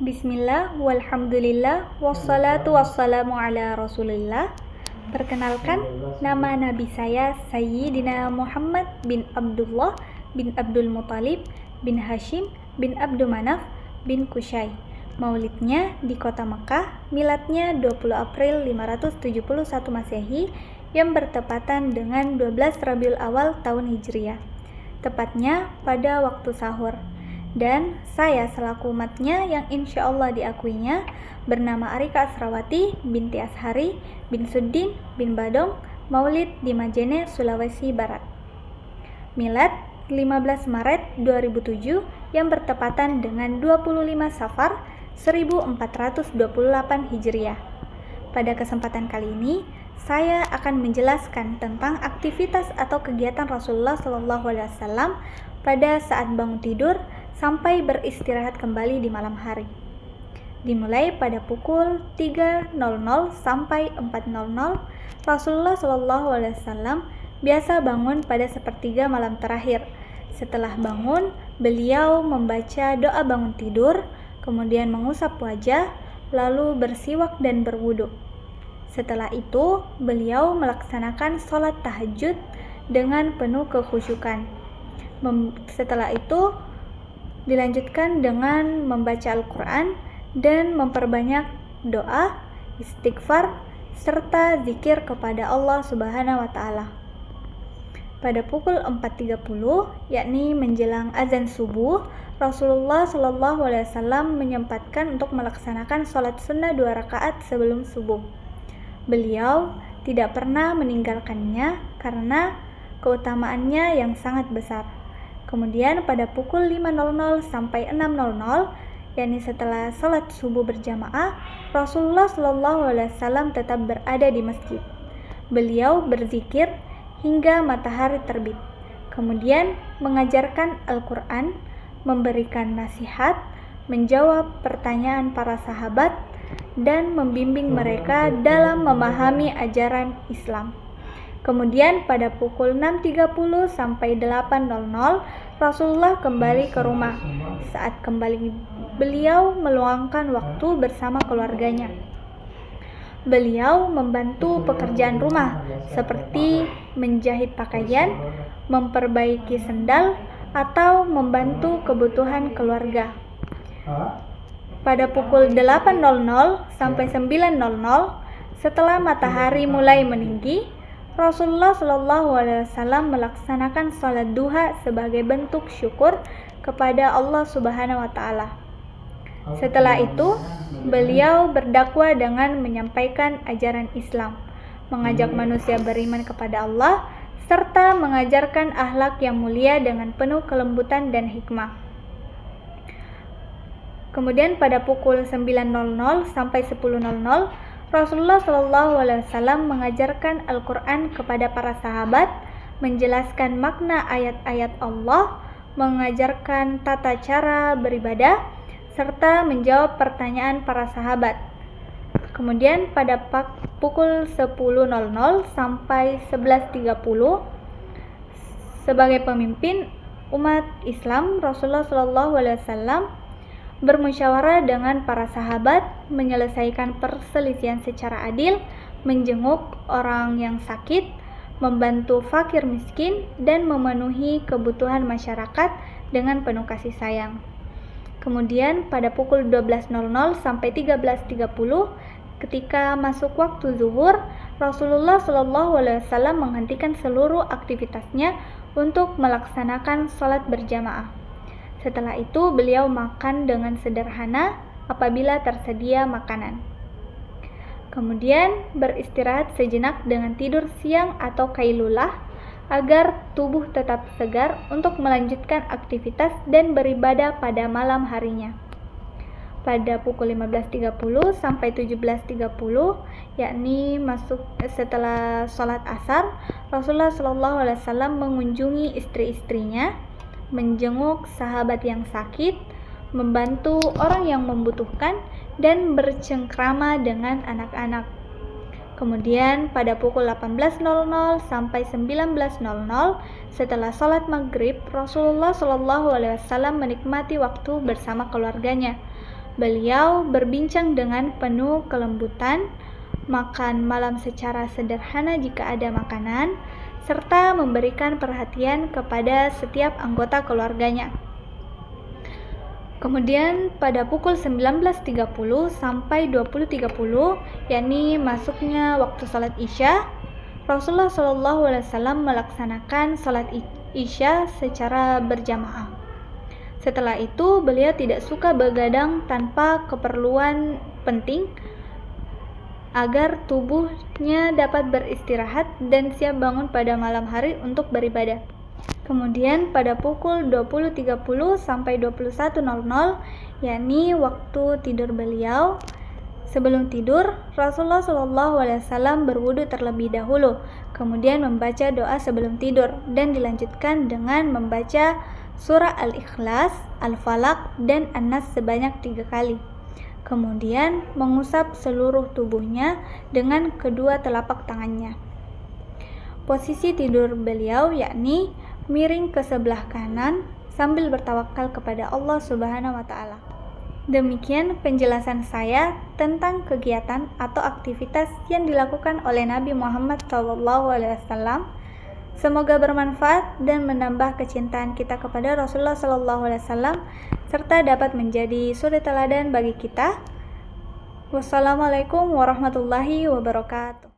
Bismillah, walhamdulillah, wassalatu wassalamu ala rasulillah. Perkenalkan, nama Nabi saya Sayyidina Muhammad bin Abdullah bin Abdul Muttalib bin Hashim bin Abdul Manaf bin Qusay. Maulidnya di kota Mekah, miladnya 20 April 571 Masehi yang bertepatan dengan 12 Rabiul Awal tahun Hijriah, tepatnya pada waktu sahur. Dan saya selaku umatnya yang insya Allah diakuinya bernama Arika Asrawati binti Ashari bin Suddin bin Badong, maulid di Majene, Sulawesi Barat. Milad 15 Maret 2007 yang bertepatan dengan 25 Safar 1428 Hijriah. Pada kesempatan kali ini, saya akan menjelaskan tentang aktivitas atau kegiatan Rasulullah SAW pada saat bangun tidur sampai beristirahat kembali di malam hari. Dimulai pada pukul 3.00 sampai 4.00, Rasulullah SAW biasa bangun pada sepertiga malam terakhir. Setelah bangun, beliau membaca doa bangun tidur, kemudian mengusap wajah, lalu bersiwak dan berwudu. Setelah itu, beliau melaksanakan sholat tahajud dengan penuh kekhusyukan. Setelah itu, dilanjutkan dengan membaca Al-Quran dan memperbanyak doa, istighfar, serta zikir kepada Allah Subhanahu wa Ta'ala. Pada pukul 4.30, yakni menjelang azan subuh, Rasulullah SAW menyempatkan untuk melaksanakan sholat sunnah 2 rakaat sebelum subuh. Beliau tidak pernah meninggalkannya karena keutamaannya yang sangat besar. Kemudian pada pukul 5.00 sampai 6.00, yakni setelah sholat subuh berjamaah, Rasulullah SAW tetap berada di masjid. Beliau berzikir hingga matahari terbit. Kemudian mengajarkan Al-Quran, memberikan nasihat, menjawab pertanyaan para sahabat, dan membimbing mereka dalam memahami ajaran Islam. Kemudian pada pukul 6.30 sampai 8.00, Rasulullah kembali ke rumah. Saat kembali, beliau meluangkan waktu bersama keluarganya. Beliau membantu pekerjaan rumah seperti menjahit pakaian, memperbaiki sendal, atau membantu kebutuhan keluarga. Pada pukul 8.00 sampai 9.00, setelah matahari mulai meninggi, Rasulullah SAW melaksanakan sholat duha sebagai bentuk syukur kepada Allah Subhanahu wa Ta'ala. Setelah itu, beliau berdakwah dengan menyampaikan ajaran Islam, mengajak manusia beriman kepada Allah, serta mengajarkan akhlak yang mulia dengan penuh kelembutan dan hikmah. Kemudian pada pukul 9.00 sampai 10.00, Rasulullah SAW mengajarkan Al-Quran kepada para sahabat, menjelaskan makna ayat-ayat Allah, mengajarkan tata cara beribadah, serta menjawab pertanyaan para sahabat. Kemudian pada pukul 10.00 sampai 11.30, sebagai pemimpin umat Islam, Rasulullah SAW bermusyawarah dengan para sahabat, menyelesaikan perselisihan secara adil, menjenguk orang yang sakit, membantu fakir miskin, dan memenuhi kebutuhan masyarakat dengan penuh kasih sayang. Kemudian pada pukul 12.00 sampai 13.30, ketika masuk waktu zuhur, Rasulullah SAW menghentikan seluruh aktivitasnya untuk melaksanakan sholat berjamaah. Setelah itu, beliau makan dengan sederhana apabila tersedia makanan. Kemudian beristirahat sejenak dengan tidur siang atau qailulah agar tubuh tetap segar untuk melanjutkan aktivitas dan beribadah pada malam harinya. Pada pukul 15.30 sampai 17.30, yakni masuk setelah sholat asar, Rasulullah SAW mengunjungi istri-istrinya, menjenguk sahabat yang sakit, membantu orang yang membutuhkan, dan bercengkrama dengan anak-anak. Kemudian pada pukul 18.00 sampai 19.00 setelah sholat maghrib, Rasulullah SAW menikmati waktu bersama keluarganya. Beliau berbincang dengan penuh kelembutan, makan malam secara sederhana jika ada makanan, serta memberikan perhatian kepada setiap anggota keluarganya. Kemudian pada pukul 19.30 sampai 20.30, yakni masuknya waktu salat Isya, Rasulullah SAW melaksanakan salat Isya secara berjamaah. Setelah itu, beliau tidak suka begadang tanpa keperluan penting agar tubuhnya dapat beristirahat dan siap bangun pada malam hari untuk beribadah. Kemudian pada pukul 20.30 sampai 21.00, yakni waktu tidur beliau, sebelum tidur, Rasulullah SAW berwudu terlebih dahulu, kemudian membaca doa sebelum tidur, dan dilanjutkan dengan membaca surah Al-Ikhlas, Al-Falaq, dan An-Nas sebanyak 3 kali. Kemudian mengusap seluruh tubuhnya dengan kedua telapak tangannya. Posisi tidur beliau yakni miring ke sebelah kanan sambil bertawakal kepada Allah Subhanahu wa Ta'ala. Demikian penjelasan saya tentang kegiatan atau aktivitas yang dilakukan oleh Nabi Muhammad SAW. Semoga bermanfaat dan menambah kecintaan kita kepada Rasulullah SAW serta dapat menjadi suri teladan bagi kita. Wassalamualaikum warahmatullahi wabarakatuh.